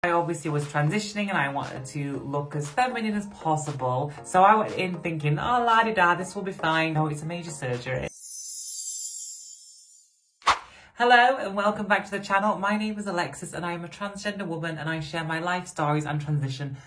I obviously was transitioning and I wanted to look as feminine as possible. So I went in thinking, oh la-di-da, this will be fine. No, it's a major surgery. Hello and welcome back to the channel. My name is Alexis and I am a transgender woman and I share my life stories and transition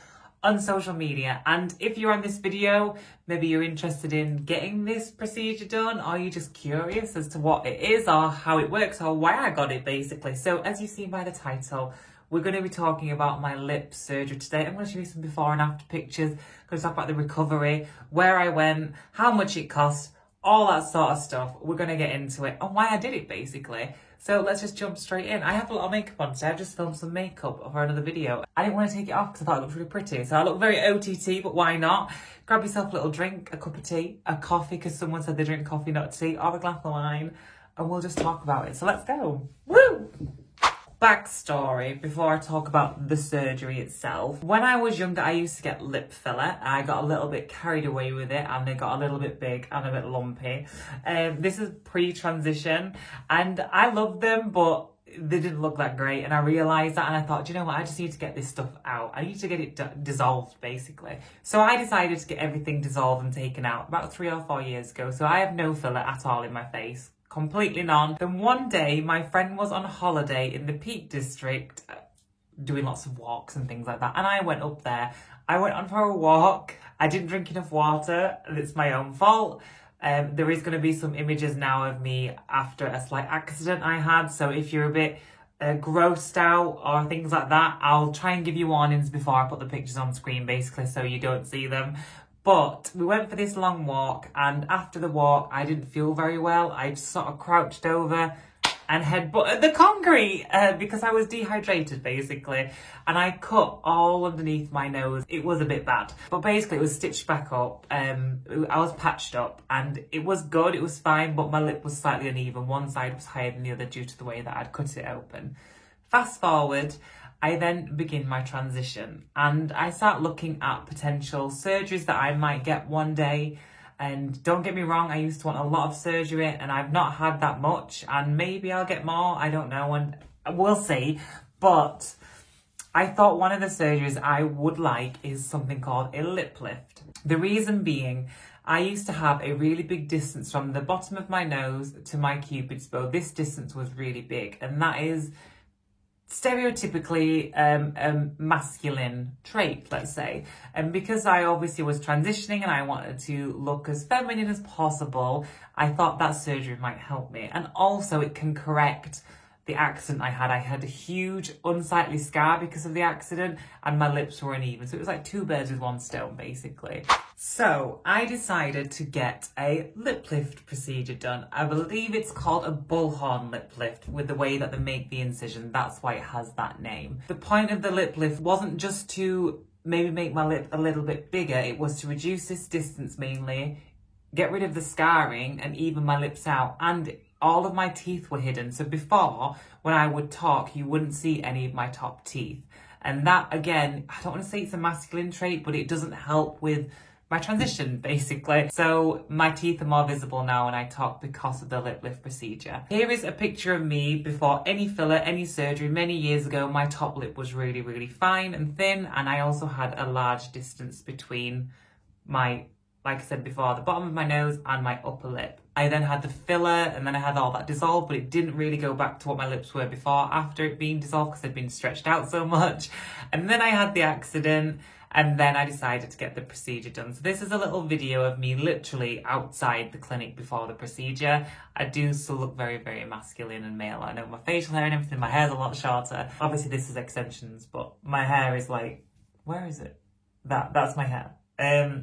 on social media. And if you're on this video, maybe you're interested in getting this procedure done, or you're just curious as to what it is or how it works or why I got it basically. So as you've seen by the title, we're going to be talking about my lip surgery today. I'm going to show you some before and after pictures. I'm going to talk about the recovery, where I went, how much it cost, all that sort of stuff. We're going to get into it and why I did it basically. So let's just jump straight in. I have a lot of makeup on today. I've just filmed some makeup for another video. I didn't want to take it off because I thought it looked really pretty. So I look very OTT, but why not? Grab yourself a little drink, a cup of tea, a coffee, because someone said they drink coffee, not tea, or a glass of wine, and we'll just talk about it. So let's go. Woo! Backstory before I talk about the surgery itself. When I was younger, I used to get lip filler. I got a little bit carried away with it and they got a little bit big and a bit lumpy. This is pre-transition and I loved them, but they didn't look that great. And I realised that and I thought, do you know what? I just need to get this stuff out. I need to get it dissolved basically. So I decided to get everything dissolved and taken out about 3 or 4 years ago. So I have no filler at all in my face. Completely none. Then one day my friend was on holiday in the Peak District doing lots of walks and things like that, and I went up there. I went on for a walk. I didn't drink enough water and it's my own fault. There is going to be some images now of me after a slight accident I had, so if you're a bit grossed out or things like that, I'll try and give you warnings before I put the pictures on screen basically so you don't see them. But we went for this long walk and after the walk, I didn't feel very well. I just sort of crouched over and headbutted the concrete because I was dehydrated basically. And I cut all underneath my nose. It was a bit bad. But basically it was stitched back up. I was patched up and it was good. It was fine, but my lip was slightly uneven. One side was higher than the other due to the way that I'd cut it open. Fast forward. I then begin my transition and I start looking at potential surgeries that I might get one day. And don't get me wrong, I used to want a lot of surgery and I've not had that much and maybe I'll get more, I don't know, and we'll see. But I thought one of the surgeries I would like is something called a lip lift. The reason being, I used to have a really big distance from the bottom of my nose to my cupid's bow. This distance was really big and that is stereotypically a masculine trait, let's say. And because I obviously was transitioning and I wanted to look as feminine as possible, I thought that surgery might help me. And also it can correct the accident I had. I had a huge unsightly scar because of the accident and my lips were uneven. So it was like 2 birds with 1 stone basically. So I decided to get a lip lift procedure done. I believe it's called a bullhorn lip lift with the way that they make the incision. That's why it has that name. The point of the lip lift wasn't just to maybe make my lip a little bit bigger. It was to reduce this distance mainly, get rid of the scarring and even my lips out. And all of my teeth were hidden. So before, when I would talk, you wouldn't see any of my top teeth. And that, again, I don't want to say it's a masculine trait, but it doesn't help with my transition, basically. So my teeth are more visible now when I talk because of the lip lift procedure. Here is a picture of me before any filler, any surgery. Many years ago, my top lip was really, really fine and thin. And I also had a large distance between my, like I said before, the bottom of my nose and my upper lip. I then had the filler and then I had all that dissolved, but it didn't really go back to what my lips were before after it being dissolved because they'd been stretched out so much. And then I had the accident and then I decided to get the procedure done. So this is a little video of me literally outside the clinic before the procedure. I do still look very, very masculine and male. I know my facial hair and everything, my hair's a lot shorter. Obviously this is extensions, but my hair is like, where is it? That's my hair.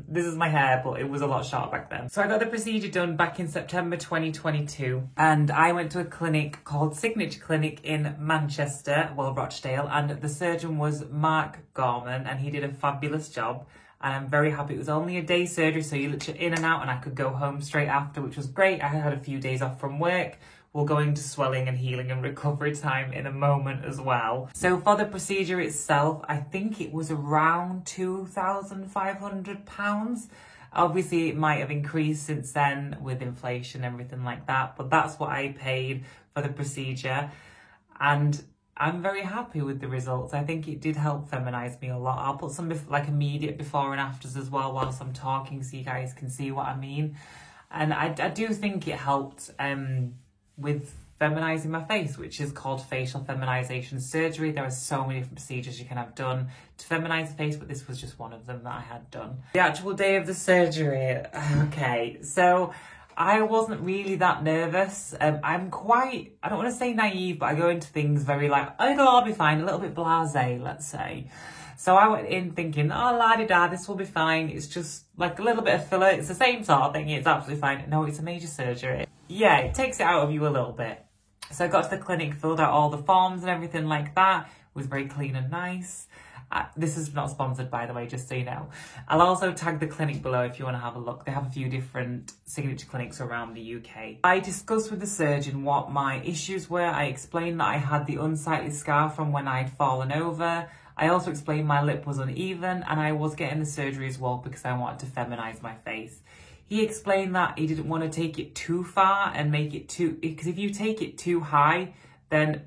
This is my hair, but it was a lot shorter back then. So I got the procedure done back in September 2022 and I went to a clinic called Signature Clinic in Manchester, well, Rochdale, and the surgeon was Mark Gorman and he did a fabulous job and I'm very happy. It was only a day surgery, so you literally in and out and I could go home straight after, which was great. I had a few days off from work. We'll go into swelling and healing and recovery time in a moment as well. So for the procedure itself, I think it was around £2,500. Obviously, it might have increased since then with inflation and everything like that, but that's what I paid for the procedure. And I'm very happy with the results. I think it did help feminize me a lot. I'll put some like immediate before and afters as well whilst I'm talking so you guys can see what I mean. And I do think it helped with feminizing my face, which is called facial feminization surgery. There are so many different procedures you can have done to feminize the face, but this was just one of them that I had done. The actual day of the surgery. Okay, so I wasn't really that nervous. I'm quite, I don't want to say naive, but I go into things very like, oh, I'll be fine, a little bit blasé, let's say. So I went in thinking, oh, la-di-da, this will be fine. It's just like a little bit of filler. It's the same sort of thing. It's absolutely fine. No, it's a major surgery. Yeah, it takes it out of you a little bit. So I got to the clinic, filled out all the forms and everything like that. It was very clean and nice. This is not sponsored, by the way, just so you know. I'll also tag the clinic below if you want to have a look. They have a few different signature clinics around the UK. I discussed with the surgeon what my issues were. I explained that I had the unsightly scar from when I'd fallen over. I also explained my lip was uneven and I was getting the surgery as well because I wanted to feminize my face. He explained that he didn't want to take it too far and make it too, because if you take it too high, then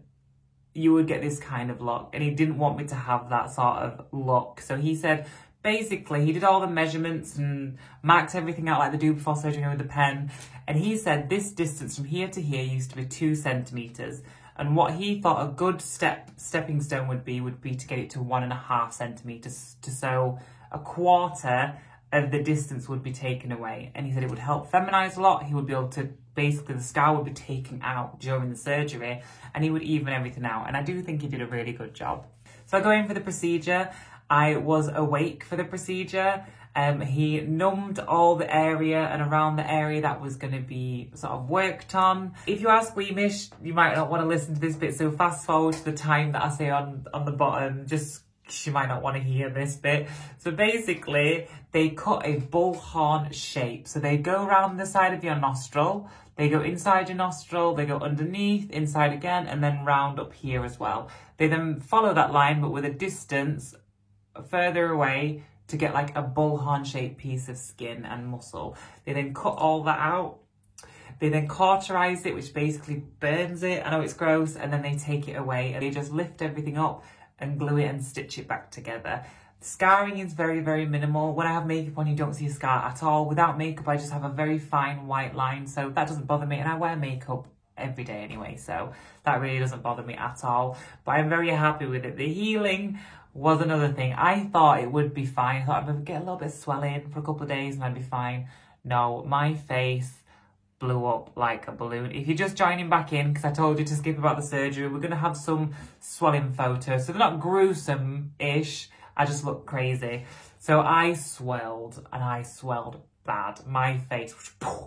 you would get this kind of look, and he didn't want me to have that sort of look. So he said, basically, he did all the measurements and marked everything out like they do before surgery with the pen. And he said this distance from here to here used to be 2 centimetres. And what he thought a good stepping stone would be to get it to 1.5 centimetres. So a quarter of the distance would be taken away. And he said it would help feminize a lot. He would be able to, basically the scar would be taken out during the surgery and he would even everything out. And I do think he did a really good job. So I go in for the procedure. I was awake for the procedure. He numbed all the area and around the area that was going to be sort of worked on. If you are squeamish, you might not want to listen to this bit, so fast forward to the time that I say on the bottom, just you might not want to hear this bit. So basically, they cut a bullhorn shape. So they go around the side of your nostril, they go inside your nostril, they go underneath, inside again, and then round up here as well. They then follow that line, but with a distance further away to get like a bullhorn shaped piece of skin and muscle. They then cut all that out. They then cauterize it, which basically burns it. I know it's gross. And then they take it away and they just lift everything up and glue it and stitch it back together. The scarring is very, very minimal. When I have makeup on, you don't see a scar at all. Without makeup, I just have a very fine white line. So that doesn't bother me. And I wear makeup every day anyway. So that really doesn't bother me at all. But I'm very happy with it. The healing was another thing. I thought it would be fine. I thought I would get a little bit of swelling for a couple of days and I'd be fine. No, my face blew up like a balloon. If you're just joining back in, because I told you to skip about the surgery, we're going to have some swelling photos. So they're not gruesome-ish. I just look crazy. So I swelled, and I swelled bad. My face,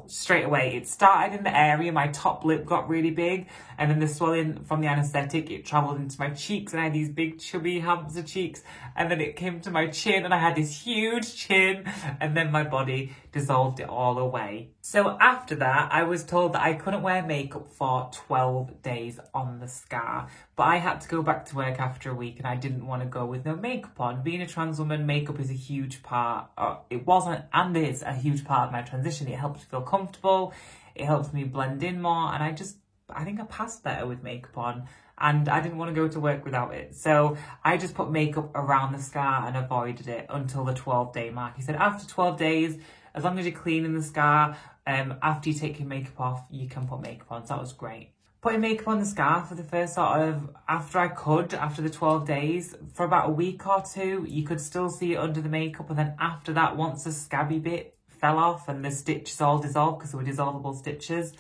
straight away, it started in the area, my top lip got really big, and then the swelling from the anaesthetic, it travelled into my cheeks, and I had these big chubby humps of cheeks, and then it came to my chin, and I had this huge chin, and then my body dissolved it all away. So after that, I was told that I couldn't wear makeup for 12 days on the scar, but I had to go back to work after a week, and I didn't want to go with no makeup on. Being a trans woman, makeup is a huge part, it wasn't, and is a huge part of my transition. It helps me feel comfortable, it helps me blend in more, and I think I passed better with makeup on, and I didn't want to go to work without it. So I just put makeup around the scar and avoided it until the 12-day mark. He said after 12 days, as long as you're cleaning the scar, after you take your makeup off, you can put makeup on. So that was great. Putting makeup on the scar for the first after the 12 days, for about a week or two, you could still see it under the makeup. And then after that, once the scabby bit fell off and the stitches all dissolved, because they were dissolvable stitches,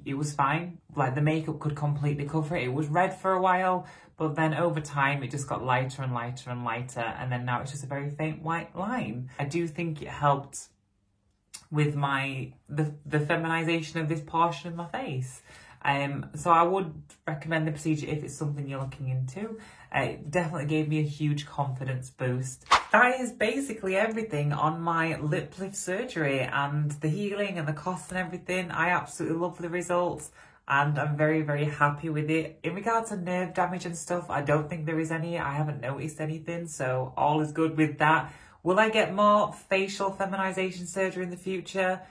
it was fine. Like the makeup could completely cover it. It was red for a while, but then over time it just got lighter and lighter and lighter, and then now it's just a very faint white line. I do think it helped with the feminization of this portion of my face. So I would recommend the procedure if it's something you're looking into. It definitely gave me a huge confidence boost. That is basically everything on my lip lift surgery and the healing and the cost and everything. I absolutely love the results and I'm very, very happy with it. In regards to nerve damage and stuff, I don't think there is any. I haven't noticed anything, so all is good with that. Will I get more facial feminization surgery in the future?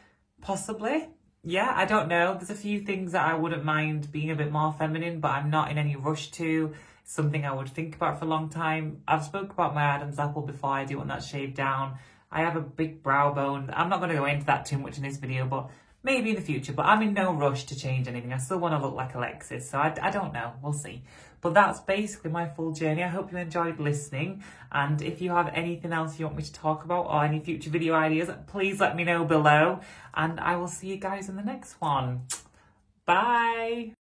Possibly. yeah, I don't know. There's a few things that I wouldn't mind being a bit more feminine, but I'm not in any rush to. Something I would think about for a long time. I've spoke about my Adam's apple before. I do want that shaved down. I have a big brow bone. I'm not going to go into that too much in this video, but maybe in the future. But I'm in no rush to change anything. I still want to look like Alexis, so I don't know. We'll see. But that's basically my full journey. I hope you enjoyed listening. And if you have anything else you want me to talk about or any future video ideas, please let me know below. And I will see you guys in the next one. Bye.